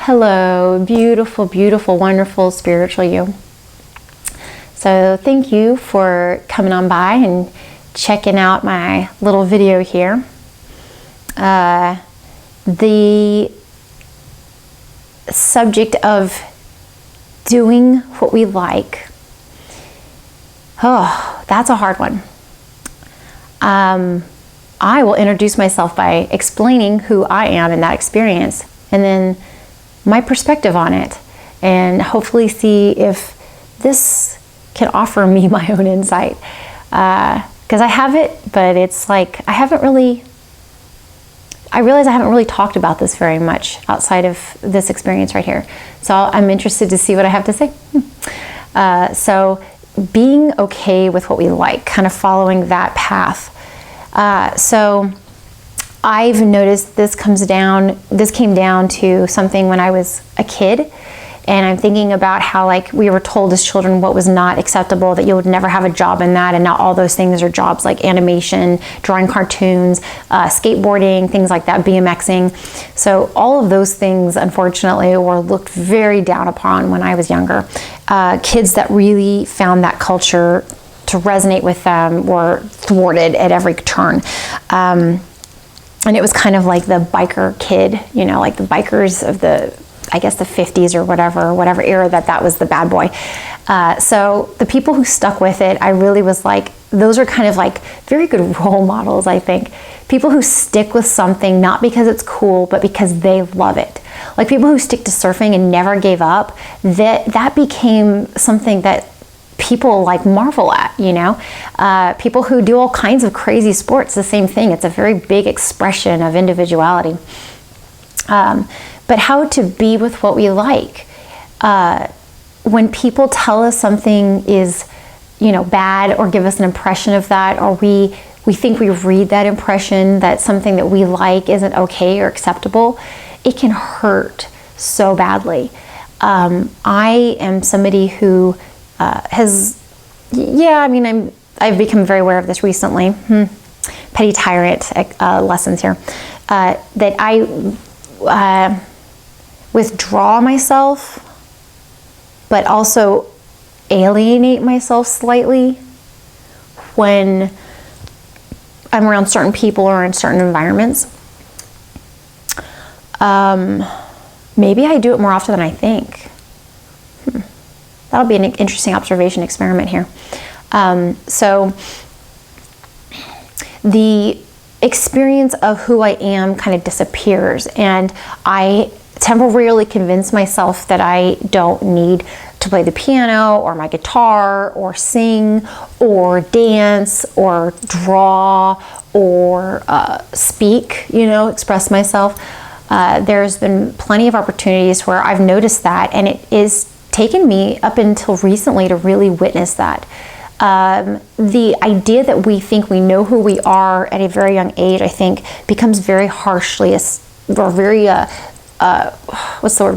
Hello, beautiful, beautiful, wonderful, spiritual you. So thank you for coming on by and checking out my little video here. The subject of doing what we like. Oh, that's a hard one. I will introduce myself by explaining who I am in that experience, and then my perspective on it, and hopefully see if this can offer me my own insight. Because I have it, but it's like I realize I haven't really talked about this very much outside of this experience right here. So I'm interested to see what I have to say. So being okay with what we like, kind of following that path. So I've noticed this came down to something when I was a kid, and I'm thinking about how like we were told as children what was not acceptable, that you would never have a job in that, and now all those things are jobs, like animation, drawing cartoons, skateboarding, things like that, BMXing. So all of those things, unfortunately, were looked very down upon when I was younger. Kids that really found that culture to resonate with them were thwarted at every turn. And it was kind of like the biker kid, you know, like the bikers of the 50s or whatever era that was the bad boy. So the people who stuck with it, I really was like, those are kind of like very good role models, I think. People who stick with something not because it's cool, but because they love it. Like people who stick to surfing and never gave up, that became something that people like marvel at, you know. People who do all kinds of crazy sports, the same thing. It's a very big expression of individuality. But how to be with what we like. When people tell us something is, you know, bad, or give us an impression of that, or we think we read that impression that something that we like isn't okay or acceptable, it can hurt so badly. I am somebody who I've become very aware of this recently. Petty tyrant lessons here. That I withdraw myself, but also alienate myself slightly when I'm around certain people or in certain environments. Maybe I do it more often than I think. That'll be an interesting observation experiment here. So the experience of who I am kind of disappears, and I temporarily convince myself that I don't need to play the piano or my guitar or sing or dance or draw or speak, you know, express myself. There's been plenty of opportunities where I've noticed that, and it is taken me up until recently to really witness that. The idea that we think we know who we are at a very young age, I think, becomes very harshly or very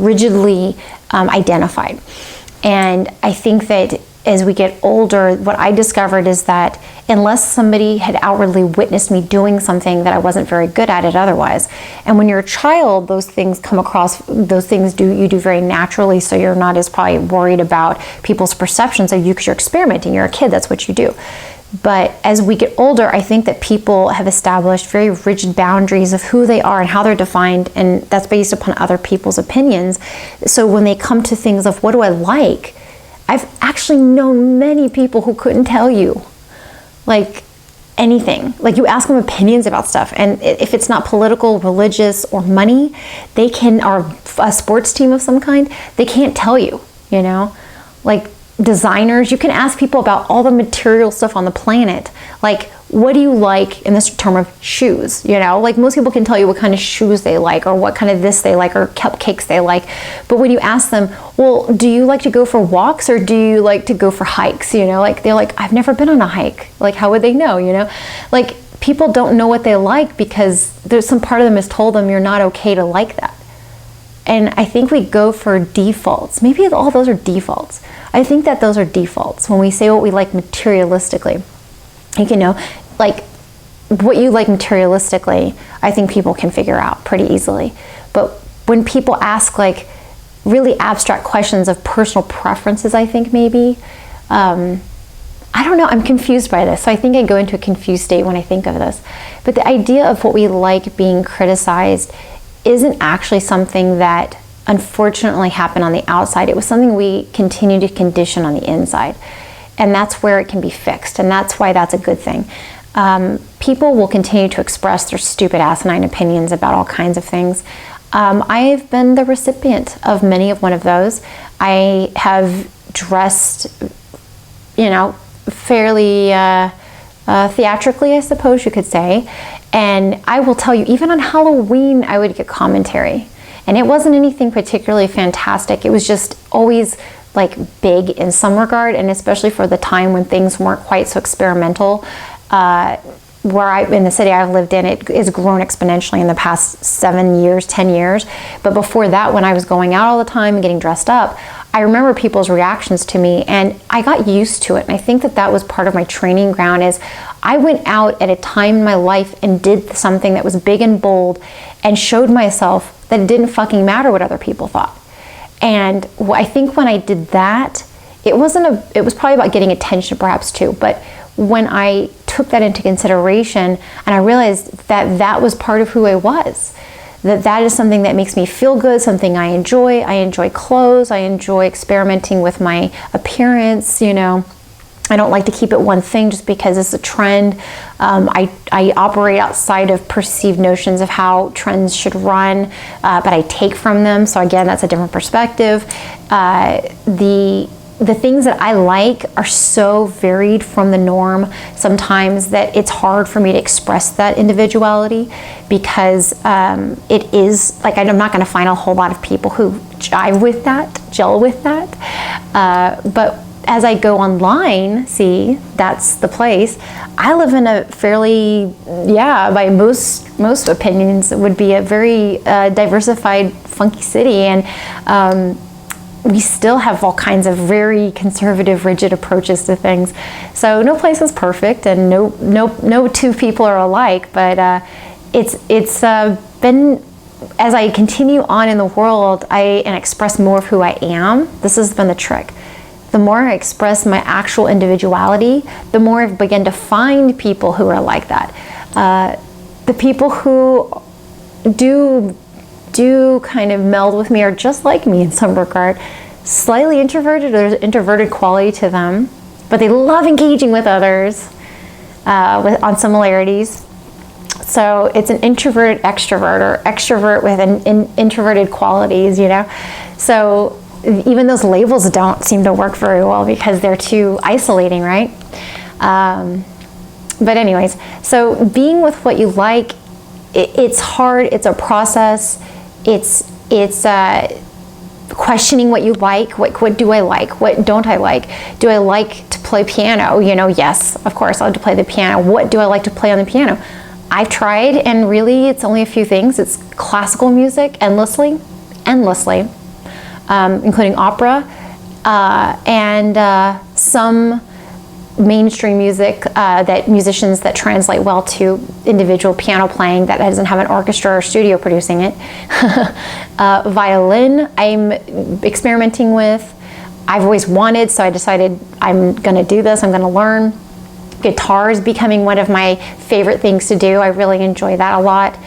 rigidly identified. And I think that as we get older, what I discovered is that unless somebody had outwardly witnessed me doing something, that I wasn't very good at it otherwise. And when you're a child, those things you do very naturally, so you're not as probably worried about people's perceptions of you because you're experimenting. You're a kid, that's what you do. But as we get older, I think that people have established very rigid boundaries of who they are and how they're defined, and that's based upon other people's opinions. So when they come to things of what do I like, I've actually known many people who couldn't tell you like anything. Like you ask them opinions about stuff, and if it's not political, religious, or money, or a sports team of some kind, they can't tell you, you know. Like designers, you can ask people about all the material stuff on the planet. Like, what do you like in this term of shoes? You know, like most people can tell you what kind of shoes they like, or what kind of this they like, or cupcakes they like. But when you ask them, well, do you like to go for walks or do you like to go for hikes? You know, like they're like, I've never been on a hike. Like, how would they know? You know, like people don't know what they like because there's some part of them has told them you're not okay to like that. And I think we go for defaults. Maybe all those are defaults. I think that those are defaults when we say what we like materialistically. You know, like what you like materialistically, I think people can figure out pretty easily. But when people ask like, really abstract questions of personal preferences, I think maybe. I don't know, I'm confused by this. So I think I go into a confused state when I think of this. But the idea of what we like being criticized isn't actually something that unfortunately happened on the outside. It was something we continue to condition on the inside. And that's where it can be fixed. And that's why that's a good thing. People will continue to express their stupid, asinine opinions about all kinds of things. I've been the recipient of many of one of those. I have dressed, fairly theatrically, I suppose you could say. And I will tell you, even on Halloween, I would get commentary. And it wasn't anything particularly fantastic. It was just always like big in some regard, and especially for the time when things weren't quite so experimental. In the city I've lived in, it has grown exponentially in the past 7 years, 10 years. But before that, when I was going out all the time and getting dressed up, I remember people's reactions to me, and I got used to it. And I think that was part of my training ground. Is I went out at a time in my life and did something that was big and bold and showed myself that it didn't fucking matter what other people thought. And I think when I did that, it was probably about getting attention perhaps too, but when I took that into consideration and I realized that was part of who I was, that is something that makes me feel good, something I enjoy clothes, I enjoy experimenting with my appearance, I don't like to keep it one thing just because it's a trend. I operate outside of perceived notions of how trends should run, but I take from them. So again, that's a different perspective. The things that I like are so varied from the norm sometimes that it's hard for me to express that individuality, because it is like I'm not going to find a whole lot of people who gel with that. But as I go online, see, that's the place. I live in a fairly, by most opinions, it would be a very diversified, funky city, and we still have all kinds of very conservative, rigid approaches to things. So no place is perfect, and no two people are alike. But it's been, as I continue on in the world, and express more of who I am. This has been the trick. The more I express my actual individuality, the more I've begun to find people who are like that. The people who do kind of meld with me are just like me in some regard. Slightly introverted, there's an introverted quality to them, but they love engaging with others on similarities. So it's an introverted extrovert, or extrovert with an introverted qualities, So even those labels don't seem to work very well because they're too isolating, right? But anyways, so being with what you like, it's hard. It's a process. It's questioning what you like. What do I like? What don't I like? Do I like to play piano? Yes, of course, I like to play the piano. What do I like to play on the piano? I've tried, and really, it's only a few things. It's classical music, endlessly, including opera, and some mainstream music that musicians that translate well to individual piano playing that doesn't have an orchestra or studio producing it. Violin, I'm experimenting with. I've always wanted, so I decided I'm going to do this. I'm going to learn. Guitar is becoming one of my favorite things to do. I really enjoy that a lot.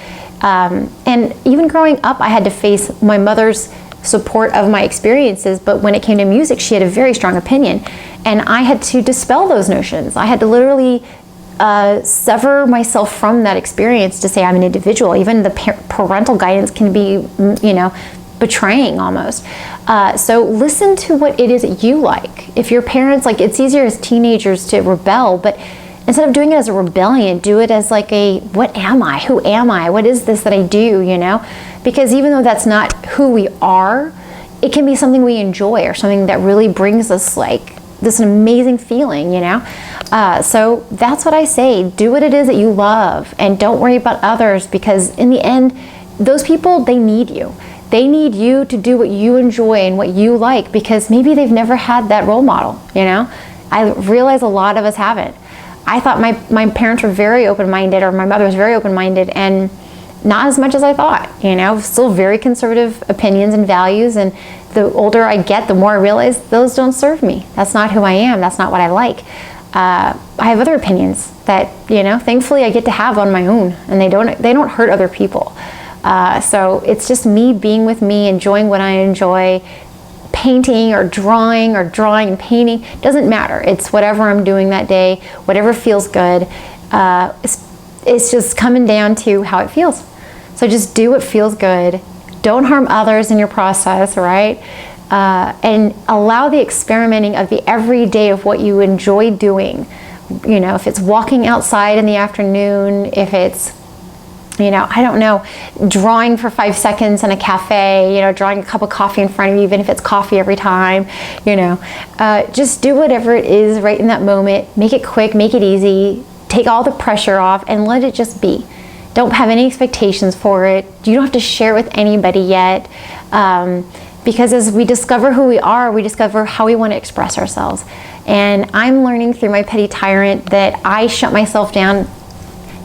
And even growing up, I had to face my mother's support of my experiences, but when it came to music, she had a very strong opinion, and I had to dispel those notions. I had to literally sever myself from that experience to say I'm an individual. Even the parental guidance can be, betraying almost. So listen to what it is that you like. If your parents, it's easier as teenagers to rebel, but instead of doing it as a rebellion, do it as what am I? Who am I? What is this that I do, Because even though that's not who we are, it can be something we enjoy, or something that really brings us this amazing feeling, So that's what I say. Do what it is that you love, and don't worry about others, because in the end, those people, they need you. They need you to do what you enjoy and what you like, because maybe they've never had that role model, I realize a lot of us haven't. I thought my parents were very open-minded, or my mother was very open-minded, and not as much as I thought, still very conservative opinions and values. And the older I get, the more I realize those don't serve me. That's not who I am. That's not what I like. I have other opinions that, thankfully I get to have on my own, and they don't hurt other people. So it's just me being with me, enjoying what I enjoy. Painting or drawing and painting, doesn't matter. It's whatever I'm doing that day, whatever feels good. It's just coming down to how it feels. So just do what feels good. Don't harm others in your process, right? And allow the experimenting of the everyday of what you enjoy doing. If it's walking outside in the afternoon, if it's I don't know, drawing for 5 seconds in a cafe, drawing a cup of coffee in front of you, even if it's coffee every time, just do whatever it is right in that moment. Make it quick, make it easy, take all the pressure off, and let it just be. Don't have any expectations for it. You don't have to share it with anybody yet. Because as we discover who we are, we discover how we want to express ourselves. And I'm learning through my petty tyrant that I shut myself down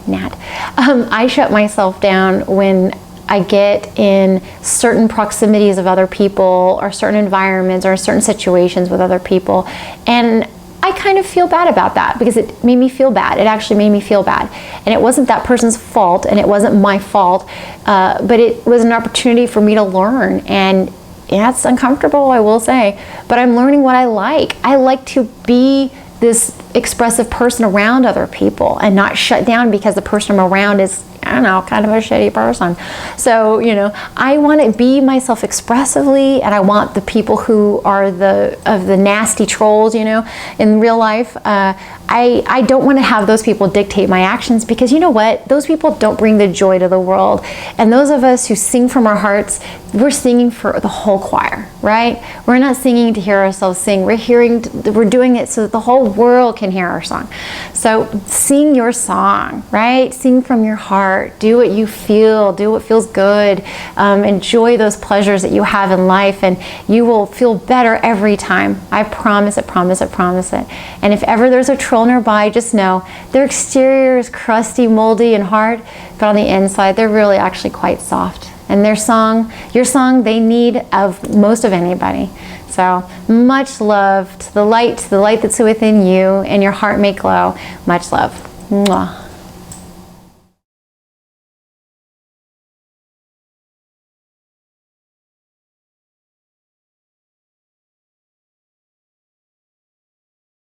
I shut myself down when I get in certain proximities of other people, or certain environments, or certain situations with other people. And I kind of feel bad about that, because it made me feel bad. It actually made me feel bad. And it wasn't that person's fault, and it wasn't my fault, but it was an opportunity for me to learn. And it's uncomfortable, I will say, but I'm learning what I like. I like to be this expressive person around other people, and not shut down because the person I'm around is, kind of a shitty person. So, I want to be myself expressively, and I want the people who are the nasty trolls, in real life. I don't want to have those people dictate my actions, because you know what? Those people don't bring the joy to the world. And those of us who sing from our hearts, we're singing for the whole choir, right? We're not singing to hear ourselves sing. We're doing it so that the whole world can hear our song. So sing your song, right? Sing from your heart. Do what you feel. Do what feels good. Enjoy those pleasures that you have in life, and you will feel better every time. I promise it, promise it, promise it. And if ever there's a troll nearby, just know their exterior is crusty, moldy, and hard, but on the inside, they're really actually quite soft. And your song, they need of most of anybody. So much love to the light that's within you, and your heart may glow. Much love. Mwah.